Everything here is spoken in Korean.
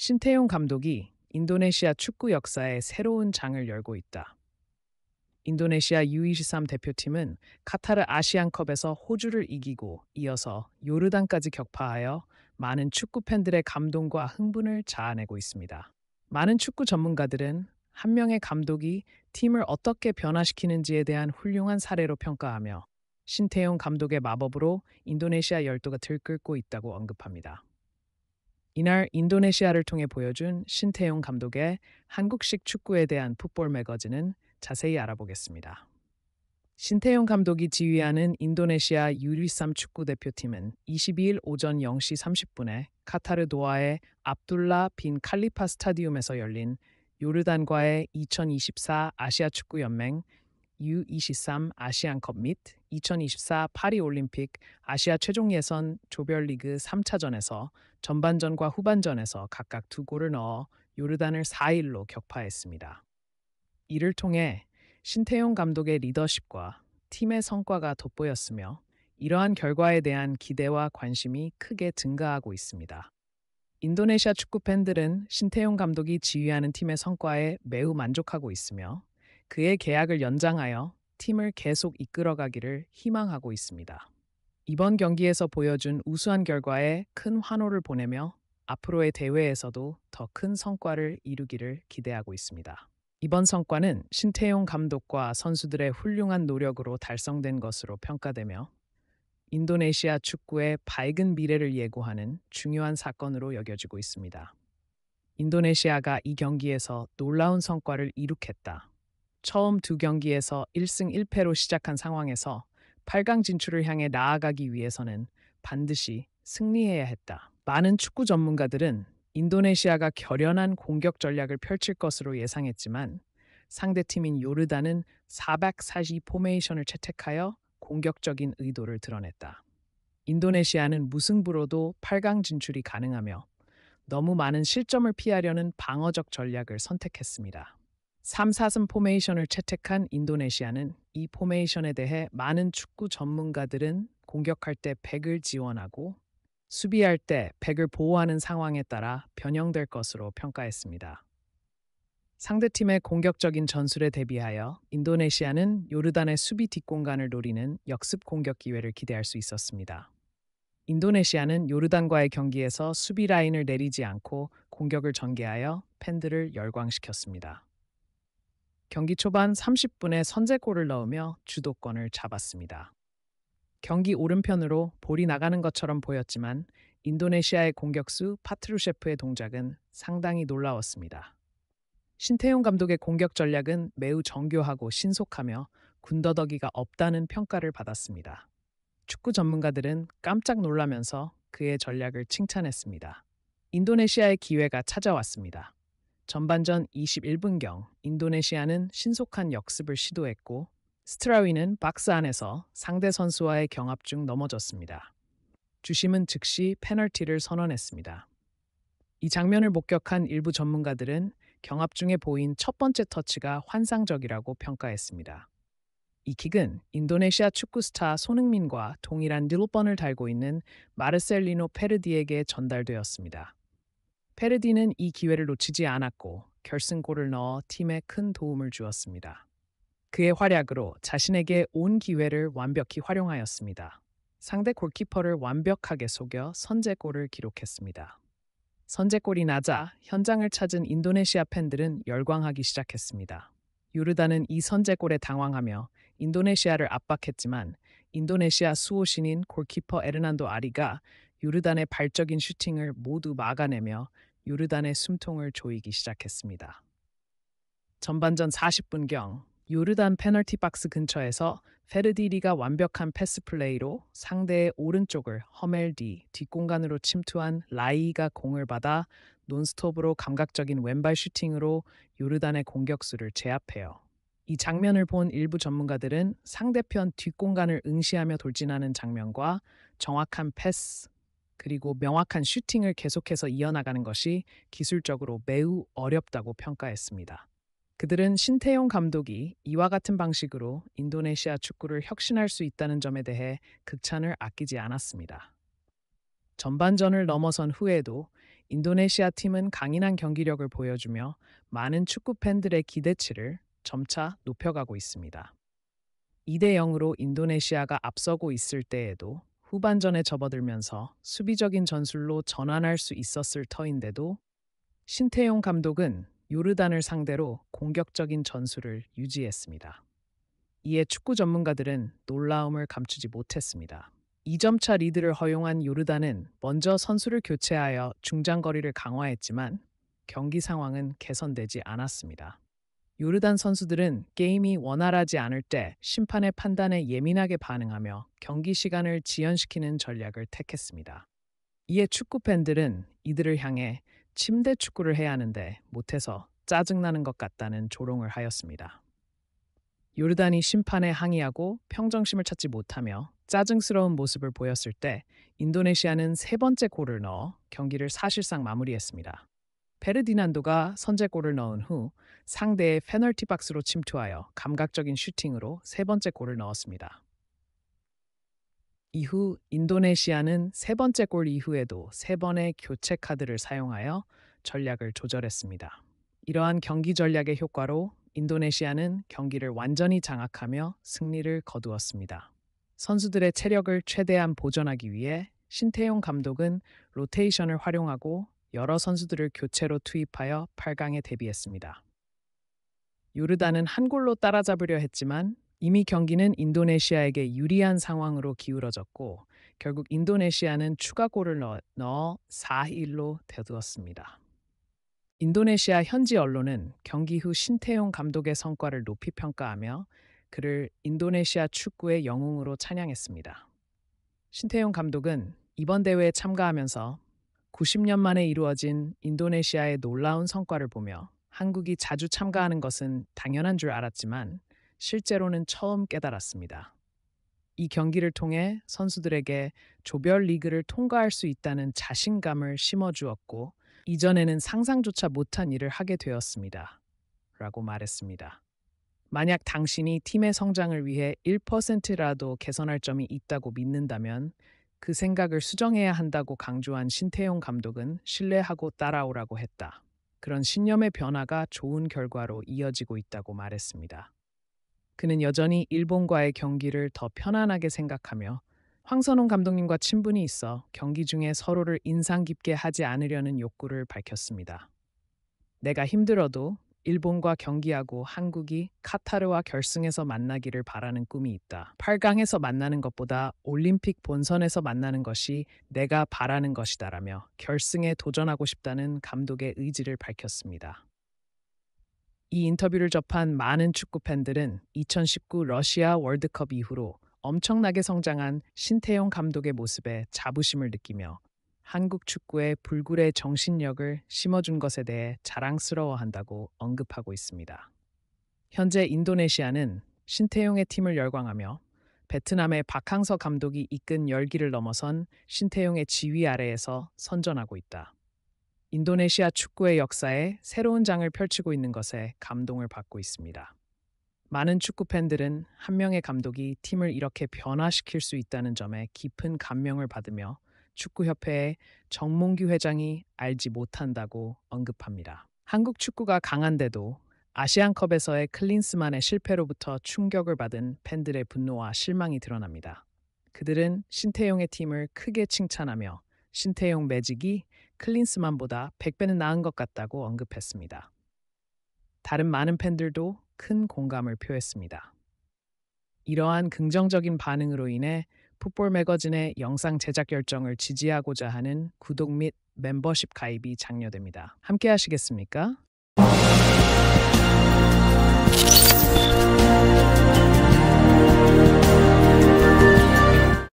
신태용 감독이 인도네시아 축구 역사에 새로운 장을 열고 있다. 인도네시아 U23 대표팀은 카타르 아시안컵에서 호주를 이기고 이어서 요르단까지 격파하여 많은 축구 팬들의 감동과 흥분을 자아내고 있습니다. 많은 축구 전문가들은 한 명의 감독이 팀을 어떻게 변화시키는지에 대한 훌륭한 사례로 평가하며 신태용 감독의 마법으로 인도네시아 열도가 들끓고 있다고 언급합니다. 이날 인도네시아를 통해 보여준 신태용 감독의 한국식 축구에 대한 풋볼 매거진은 자세히 알아보겠습니다. 신태용 감독이 지휘하는 인도네시아 U23 축구 대표팀은 22일 오전 0시 30분에 카타르 도하의 압둘라 빈 칼리파 스타디움에서 열린 요르단과의 2024 아시아 축구 연맹 U23 아시안컵 및 2024 파리 올림픽 아시아 최종 예선 조별리그 3차전에서 전반전과 후반전에서 각각 2골을 넣어 요르단을 4-1로 격파했습니다. 이를 통해 신태용 감독의 리더십과 팀의 성과가 돋보였으며 이러한 결과에 대한 기대와 관심이 크게 증가하고 있습니다. 인도네시아 축구 팬들은 신태용 감독이 지휘하는 팀의 성과에 매우 만족하고 있으며 그의 계약을 연장하여 팀을 계속 이끌어가기를 희망하고 있습니다. 이번 경기에서 보여준 우수한 결과에 큰 환호를 보내며 앞으로의 대회에서도 더 큰 성과를 이루기를 기대하고 있습니다. 이번 성과는 신태용 감독과 선수들의 훌륭한 노력으로 달성된 것으로 평가되며 인도네시아 축구의 밝은 미래를 예고하는 중요한 사건으로 여겨지고 있습니다. 인도네시아가 이 경기에서 놀라운 성과를 이룩했다. 처음 두 경기에서 1승 1패로 시작한 상황에서 8강 진출을 향해 나아가기 위해서는 반드시 승리해야 했다. 많은 축구 전문가들은 인도네시아가 결연한 공격 전략을 펼칠 것으로 예상했지만 상대팀인 요르단은 442 포메이션을 채택하여 공격적인 의도를 드러냈다. 인도네시아는 무승부로도 8강 진출이 가능하며 너무 많은 실점을 피하려는 방어적 전략을 선택했습니다. 3-4승 포메이션을 채택한 인도네시아는 이 포메이션에 대해 많은 축구 전문가들은 공격할 때 백을 지원하고 수비할 때 백을 보호하는 상황에 따라 변형될 것으로 평가했습니다. 상대팀의 공격적인 전술에 대비하여 인도네시아는 요르단의 수비 뒷공간을 노리는 역습 공격 기회를 기대할 수 있었습니다. 인도네시아는 요르단과의 경기에서 수비 라인을 내리지 않고 공격을 전개하여 팬들을 열광시켰습니다. 경기 초반 30분에 선제골을 넣으며 주도권을 잡았습니다. 경기 오른편으로 볼이 나가는 것처럼 보였지만 인도네시아의 공격수 파트루셰프의 동작은 상당히 놀라웠습니다. 신태용 감독의 공격 전략은 매우 정교하고 신속하며 군더더기가 없다는 평가를 받았습니다. 축구 전문가들은 깜짝 놀라면서 그의 전략을 칭찬했습니다. 인도네시아의 기회가 찾아왔습니다. 전반전 21분경 인도네시아는 신속한 역습을 시도했고 스트라위는 박스 안에서 상대 선수와의 경합 중 넘어졌습니다. 주심은 즉시 페널티를 선언했습니다. 이 장면을 목격한 일부 전문가들은 경합 중에 보인 첫 번째 터치가 환상적이라고 평가했습니다. 이 킥은 인도네시아 축구 스타 손흥민과 동일한 닐번을 달고 있는 마르셀리노 페르디에게 전달되었습니다. 페르디는 이 기회를 놓치지 않았고 결승골을 넣어 팀에 큰 도움을 주었습니다. 그의 활약으로 자신에게 온 기회를 완벽히 활용하였습니다. 상대 골키퍼를 완벽하게 속여 선제골을 기록했습니다. 선제골이 나자 현장을 찾은 인도네시아 팬들은 열광하기 시작했습니다. 요르단은 이 선제골에 당황하며 인도네시아를 압박했지만 인도네시아 수호신인 골키퍼 에르난도 아리가 요르단의 발적인 슈팅을 모두 막아내며 요르단의 숨통을 조이기 시작했습니다. 전반전 40분경 요르단 페널티 박스 근처에서 페르디리가 완벽한 패스 플레이로 상대의 오른쪽을 허멜 뒤 뒷공간으로 침투한 라이가 공을 받아 논스톱으로 감각적인 왼발 슈팅으로 요르단의 공격수를 제압해요. 이 장면을 본 일부 전문가들은 상대편 뒷공간을 응시하며 돌진하는 장면과 정확한 패스 그리고 명확한 슈팅을 계속해서 이어나가는 것이 기술적으로 매우 어렵다고 평가했습니다. 그들은 신태용 감독이 이와 같은 방식으로 인도네시아 축구를 혁신할 수 있다는 점에 대해 극찬을 아끼지 않았습니다. 전반전을 넘어선 후에도 인도네시아 팀은 강인한 경기력을 보여주며 많은 축구 팬들의 기대치를 점차 높여가고 있습니다. 2대 0으로 인도네시아가 앞서고 있을 때에도 후반전에 접어들면서 수비적인 전술로 전환할 수 있었을 터인데도 신태용 감독은 요르단을 상대로 공격적인 전술을 유지했습니다. 이에 축구 전문가들은 놀라움을 감추지 못했습니다. 2점차 리드를 허용한 요르단은 먼저 선수를 교체하여 중장거리를 강화했지만 경기 상황은 개선되지 않았습니다. 요르단 선수들은 게임이 원활하지 않을 때 심판의 판단에 예민하게 반응하며 경기 시간을 지연시키는 전략을 택했습니다. 이에 축구 팬들은 이들을 향해 침대 축구를 해야 하는데 못해서 짜증나는 것 같다는 조롱을 하였습니다. 요르단이 심판에 항의하고 평정심을 찾지 못하며 짜증스러운 모습을 보였을 때 인도네시아는 세 번째 골을 넣어 경기를 사실상 마무리했습니다. 페르디난도가 선제골을 넣은 후 상대의 페널티 박스로 침투하여 감각적인 슈팅으로 세 번째 골을 넣었습니다. 이후 인도네시아는 세 번째 골 이후에도 세 번의 교체 카드를 사용하여 전략을 조절했습니다. 이러한 경기 전략의 효과로 인도네시아는 경기를 완전히 장악하며 승리를 거두었습니다. 선수들의 체력을 최대한 보존하기 위해 신태용 감독은 로테이션을 활용하고 여러 선수들을 교체로 투입하여 8강에 대비했습니다. 요르단은 한 골로 따라잡으려 했지만 이미 경기는 인도네시아에게 유리한 상황으로 기울어졌고 결국 인도네시아는 추가골을 넣어 4-1로 대두었습니다. 인도네시아 현지 언론은 경기 후 신태용 감독의 성과를 높이 평가하며 그를 인도네시아 축구의 영웅으로 찬양했습니다. 신태용 감독은 이번 대회에 참가하면서 90년 만에 이루어진 인도네시아의 놀라운 성과를 보며 한국이 자주 참가하는 것은 당연한 줄 알았지만 실제로는 처음 깨달았습니다. 이 경기를 통해 선수들에게 조별 리그를 통과할 수 있다는 자신감을 심어주었고 이전에는 상상조차 못한 일을 하게 되었습니다. 라고 말했습니다. 만약 당신이 팀의 성장을 위해 1%라도 개선할 점이 있다고 믿는다면 그 생각을 수정해야 한다고 강조한 신태용 감독은 신뢰하고 따라오라고 했다. 그런 신념의 변화가 좋은 결과로 이어지고 있다고 말했습니다. 그는 여전히 일본과의 경기를 더 편안하게 생각하며 황선홍 감독님과 친분이 있어 경기 중에 서로를 인상 깊게 하지 않으려는 욕구를 밝혔습니다. 내가 힘들어도 일본과 경기하고 한국이 카타르와 결승에서 만나기를 바라는 꿈이 있다. 8강에서 만나는 것보다 올림픽 본선에서 만나는 것이 내가 바라는 것이다라며 결승에 도전하고 싶다는 감독의 의지를 밝혔습니다. 이 인터뷰를 접한 많은 축구 팬들은 2019 러시아 월드컵 이후로 엄청나게 성장한 신태용 감독의 모습에 자부심을 느끼며 한국 축구의 불굴의 정신력을 심어준 것에 대해 자랑스러워한다고 언급하고 있습니다. 현재 인도네시아는 신태용의 팀을 열광하며 베트남의 박항서 감독이 이끈 열기를 넘어선 신태용의 지휘 아래에서 선전하고 있다. 인도네시아 축구의 역사에 새로운 장을 펼치고 있는 것에 감동을 받고 있습니다. 많은 축구 팬들은 한 명의 감독이 팀을 이렇게 변화시킬 수 있다는 점에 깊은 감명을 받으며 축구협회의 정몽규 회장이 알지 못한다고 언급합니다. 한국 축구가 강한데도 아시안컵에서의 클린스만의 실패로부터 충격을 받은 팬들의 분노와 실망이 드러납니다. 그들은 신태용의 팀을 크게 칭찬하며 신태용 매직이 클린스만보다 100배는 나은 것 같다고 언급했습니다. 다른 많은 팬들도 큰 공감을 표했습니다. 이러한 긍정적인 반응으로 인해 풋볼 매거진의 영상 제작 결정을 지지하고자 하는 구독 및 멤버십 가입이 장려됩니다. 함께 하시겠습니까?